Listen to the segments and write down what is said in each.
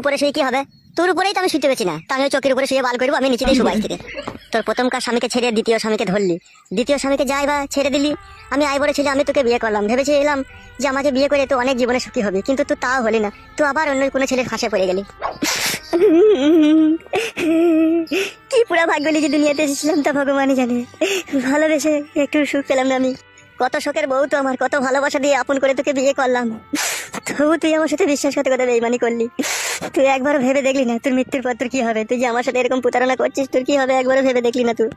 উপরে শুয়ে কি হবে? তোর উপরেই তো আমি শুতে পেছি না, তাহলে চোখের উপরে শুয়ে বাল করবো, আমি নিচে দিয়ে শুবাই থেকে। তোর প্রথমকার স্বামীকে ছেড়ে দ্বিতীয় স্বামীকে ধরলি, দ্বিতীয় স্বামীকে যাই বা ছেড়ে দিলি। আমি আই বড় ছেলে, আমি তোকে বিয়ে করলাম, ভেবেছিলাম যে আমাকে বিয়ে করে তো অনেক জীবনে সুখী হবে, কিন্তু তুই তাও হলি না, তুই আবার অন্য কোনো ছেলের ফাঁসে পড়ে গেলি। কি পুরা ভাগ্য লিখে দুনিয়াতে এসেছিলাম তা ভগবানই জানে। ভালোবেসে একটু সুখ পেলাম না আমি। কত শোকের বউ তো আমার, কত ভালোবাসা দিয়ে আপন করে তোকে বিয়ে করলাম, তবু তুই আমার সাথে বিশ্বাসঘাতকতা বেইমানি করলি। তুই একবারও ভেবে দেখলি না তোর মৃত্যুর পর তোর কি হবে? তুই যে আমার সাথে এরকম প্রতারণা করছিস, তোর কি হবে একবারও ভেবে দেখলি না তুই?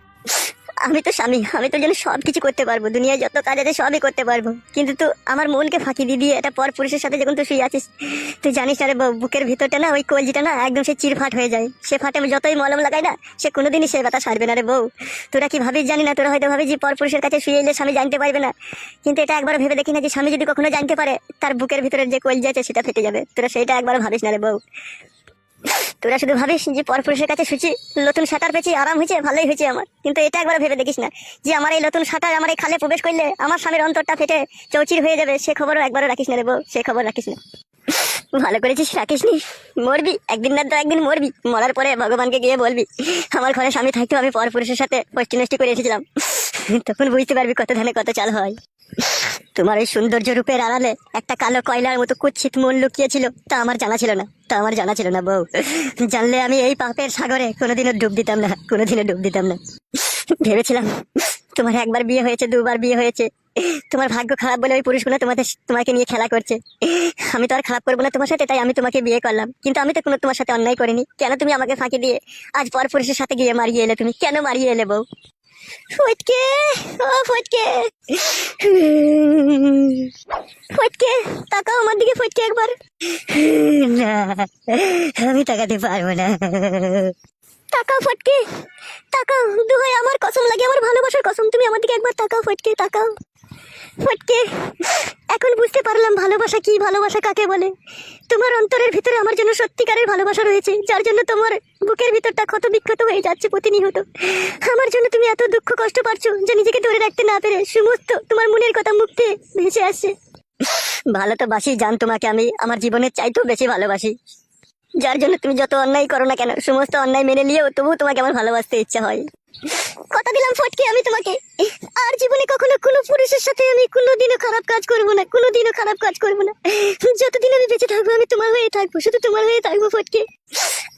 আমি তো স্বামী, আমি তোর জন্য সব কিছু করতে পারবো, দুনিয়ায় যত কাজ আছে সবই করতে পারবো, কিন্তু তুই আমার মনকে ফাঁকি দিয়ে দিয়ে এটা পর পুরুষের সাথে যখন তুই শুয়ে আছিস, তুই জানিস না রে বুকের ভিতরটা না, ওই কলজিটা না একদম সে চিরফাট হয়ে যায়। সে ফাটে আমি যতই মলম লাগাই না, সে কোনোদিনই সে ব্যথা সারবে না রে বউ। তোরা কি ভাবিস জানি না, তোরা হয়তো ভাবিস যে পর পুরুষের কাছে শুয়ে এলে স্বামী জানতে পারবে না, কিন্তু এটা একবার ভেবে দেখি না যে স্বামী যদি কখনো জানতে পারে, তার বুকের ভিতরের যে কলজি আছে সেটা ফেটে যাবে। তোরা সেটা একবার ভাবিস না রে বউ। তোরা শুধু ভাবিস যে পরপুরুষের কাছে শুচি, নতুন সাঁতার পেয়েছি, আরাম হয়েছে, ভালোই হয়েছে আমার, কিন্তু এটা একবার ভেবে দেখিস না যে আমার এই নতুন সাঁতার আমার এই খালে প্রবেশ করলে আমার স্বামীর অন্তরটা ফেটে চৌচির হয়ে যাবে। সে খবরও একবারও রাখিস না রে বউ, সে খবর রাখিস না। ভালো করেছিস রাখিস নি, মরবি একদিন না তো একদিন মরবি। মরার পরে ভগবানকে গিয়ে বলবি আমার ঘরে স্বামী থাকতেও আমি পরপুরুষের সাথে পষ্টি নষ্টি করে এসেছিলাম, তখন বুঝতে পারবি কত ধানে কত চাল হয়। তোমার এই সৌন্দর্য রূপের আড়ালে একটা কালো কয়লার মতো কুৎসিত মন লুকিয়েছিল, তা আমার জানা ছিল না, তা আমার জানা ছিল না বউ। জানলে আমি এই পাপের সাগরে কোনোদিনও ডুব দিতাম না, কোনোদিনও ডুব দিতাম না। ভেবেছিলাম তোমার একবার বিয়ে হয়েছে, দুবার বিয়ে হয়েছে, তোমার ভাগ্য খারাপ বলে ওই পুরুষগুলো তোমাকে নিয়ে খেলা করছে। আমি তো আর খারাপ করবো না তোমার সাথে, তাই আমি তোমাকে বিয়ে করলাম, কিন্তু আমি তো কোনো তোমার সাথে অন্যায় করিনি। কেন তুমি আমাকে ফাঁকি দিয়ে আজ পর পুরুষের সাথে গিয়ে মারিয়ে এলে? তুমি কেন মারিয়ে এলে বউ? ফটকে, ও ফটকে, ফটকে তাকাও আমার দিকে, ফটকে একবার। না, আমি তাকাতে পারবো না। তাকাও ফটকে, তাকাও, দুহাই আমার কসম লাগে, আমার ভালোবাসার কসম, তুমি আমার দিকে একবার তাকাও ফটকে, তাকাও। ফটকে, এখন বুঝতে পারলাম ভালোবাসা কি, ভালোবাসা কাকে বলে। তোমার অন্তরের ভিতরে আমার জন্য সত্যিকারের ভালোবাসা রয়েছে, যার জন্য তোমার বুকের ভিতরটা ক্ষত বিক্ষত হয়ে যাচ্ছে প্রতিনিয়ত। আমার জন্য তুমি এত দুঃখ কষ্ট পাচ্ছ যে নিজেকে ধরে রাখতে না পেরে সমস্ত তোমার মনের কথা মুক্তি ভেসে আসছে। ভালো তো বাসি জান, তোমাকে আমি আমার জীবনের চাইতেও বেশি ভালোবাসি, যার জন্য তুমি যত অন্যায় করো না কেন, সমস্ত অন্যায় মেনে নিয়েও তবুও তোমাকে আমার ভালোবাসতে ইচ্ছা হয়। কথা দিলাম ফটকে, আমি তোমাকে আর জীবনে কখনো কোনো পুরুষের সাথে আমি কোনোদিনও খারাপ কাজ করবো না, কোনোদিনও খারাপ কাজ করবো না। যতদিন আমি বেঁচে থাকবো আমি তোমার হয়ে থাকবো, শুধু তোমার হয়ে থাকবো ফটকে।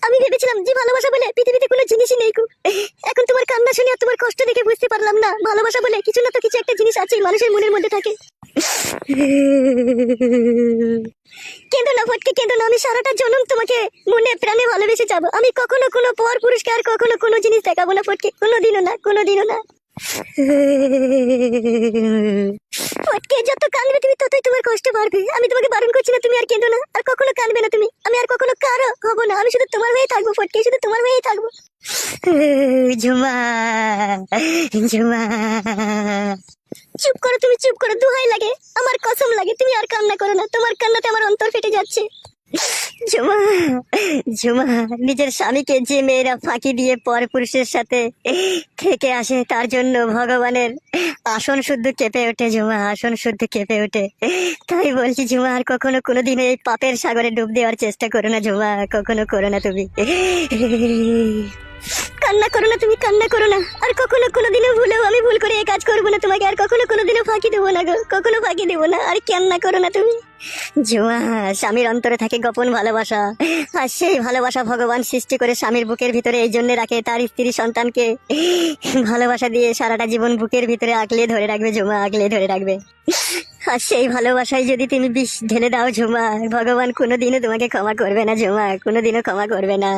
আমি ভেবেছিলাম যে ভালোবাসা বলে পৃথিবীতে কোনো জিনিসই নেই। এখন তোমার কান্না শুনে আর তোমার কষ্ট দেখে বুঝতে পারলাম না, ভালোবাসা বলে কিছু না তো কিছু একটা জিনিস আছে মানুষের মনের মধ্যে থাকে। কেঁদো না ফটকে, কেঁদো না, আমি সারাটা জন্ম তোমাকে মনে প্রাণে ভালোবেসে যাবো। আমি কখনো কোনো পর পুরুষকে আর কখনো কোনো জিনিস দেখাবো না ফটকে, কোনোদিনও না, কোনোদিনও না। ফটকে যত কাঁদবে তুমি ততই তোমার কষ্ট বাড়বে, আমি তোমাকে বারণ করছি না, তুমি আর কেঁদো না, আর কখনো কাঁদবে না তুমি, আমি আর কখনো কারো হবো না, আমি শুধু তোমার হয়েই থাকবো ফটকে, শুধু তোমার হয়েই থাকবো। ঝুমা, ঝুমা, চুপ করো তুমি, চুপ করো, দোহাই লাগে, আমার কসম লাগে, তুমি আর কান্না করো না, তোমার কান্নাতে আমার অন্তর ফেটে যাচ্ছে। ঝুমা, ঝুমা, নিজের স্বামীকে যে মেয়েরা ফাঁকি দিয়ে পর পুরুষের সাথে থেকে আসে তার জন্য ভগবানের আসন শুদ্ধ কেঁপে ওঠে ঝুমা, আসন শুদ্ধ কেঁপে ওঠে। তাই বলছি ঝুমা, আর কখনো কোনোদিন এই পাপের সাগরে ডুব দেওয়ার চেষ্টা করো না ঝুমা, কখনো করো না তুমি। কান্না করো না তুমি, কান্না করো না, আর কখনো কোনোদিনও ভুলেও আমি ভুল করে এই কাজ করবো না তোমাকে, আর কখনো কোনোদিনও ফাঁকি দেবো না গো, কখনো ফাঁকি দেবো না, আর কান্না করো না তুমি। ঝুমা, স্বামীর অন্তরে থাকে গোপন ভালোবাসা, আর সেই ভালোবাসা ভগবান সৃষ্টি করে স্বামীর বুকের ভিতরে এই জন্য রাখে তার স্ত্রী সন্তানকে ভালোবাসা দিয়ে সারাটা জীবন বুকের ভিতরে আগলে ধরে রাখবে ঝুমা, আগলে ধরে রাখবে। আর সেই ভালোবাসায় যদি তুমি বিষ ঢেলে দাও ঝুমা, ভগবান কোনোদিনও তোমাকে ক্ষমা করবে না ঝুমা, কোনোদিনও ক্ষমা করবে না।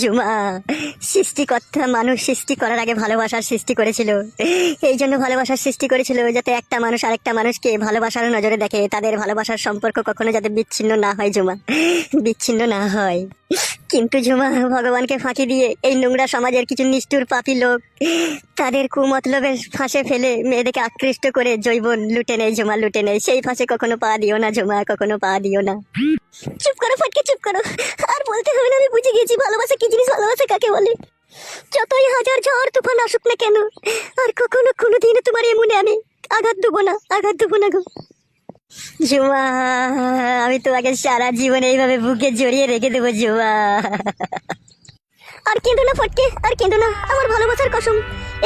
ঝুমা, সৃষ্টিকর্তা মানুষ সৃষ্টি করার আগে ভালোবাসার সৃষ্টি করেছিল, এই জন্য ভালোবাসার সৃষ্টি করেছিল যাতে একটা মানুষ আরেকটা মানুষকে ভালোবাসার নজরে দেখে, তাদের ভালোবাসার সম্পর্ক কখনো যাতে বিচ্ছিন্ন না হয় ঝুমা, বিচ্ছিন্ন না হয়। কিন্তু ঝুমা, ভগবানকে ফাঁকি দিয়ে এই নোংরা সমাজের কিছু নিষ্ঠুর পাপী লোক তাদের কুমতলবের ফাঁসে ফেলে মেয়েদেরকে আকৃষ্ট করে জৈবন লুটে নেয় ঝুমা, লুটে নেয়। সেই ফাঁসে কখনো পা দিও না ঝুমা, কখনো পা দিও না। চুপ করো ফটকে, চুপ করো, আর বলতে হবে না, আমি বুঝে গেছি ভালোবাসা কি জিনিস, ভালোবাসা কাকে বলে। যতই হাজার ঝড় তুফান আসুক না কেন, আর কখনো কোনোদিনও তোমার এমনে আমি আঘাত দেবো না, আঘাত দেবো না গো। ঝুমা, আমি তোমাকে সারা জীবন এইভাবে বুকে জড়িয়ে রেখে দেবো ঝুমা। আর কিন্তু না ফটকে, আর কিন্তু না, আমার ভালোবাসার কসম,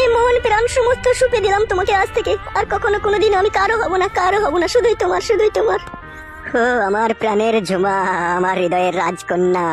এই মন প্রাণ সমস্ত সুপে দিলাম তোমাকে আজ থেকে। আর কখনো কোনোদিন আমি কারো হব না, কারো হব না, শুধুই তোমার, শুধুই তোমার। ও আমার প্রাণের ঝুমা, আমার হৃদয়ের রাজকন্যা।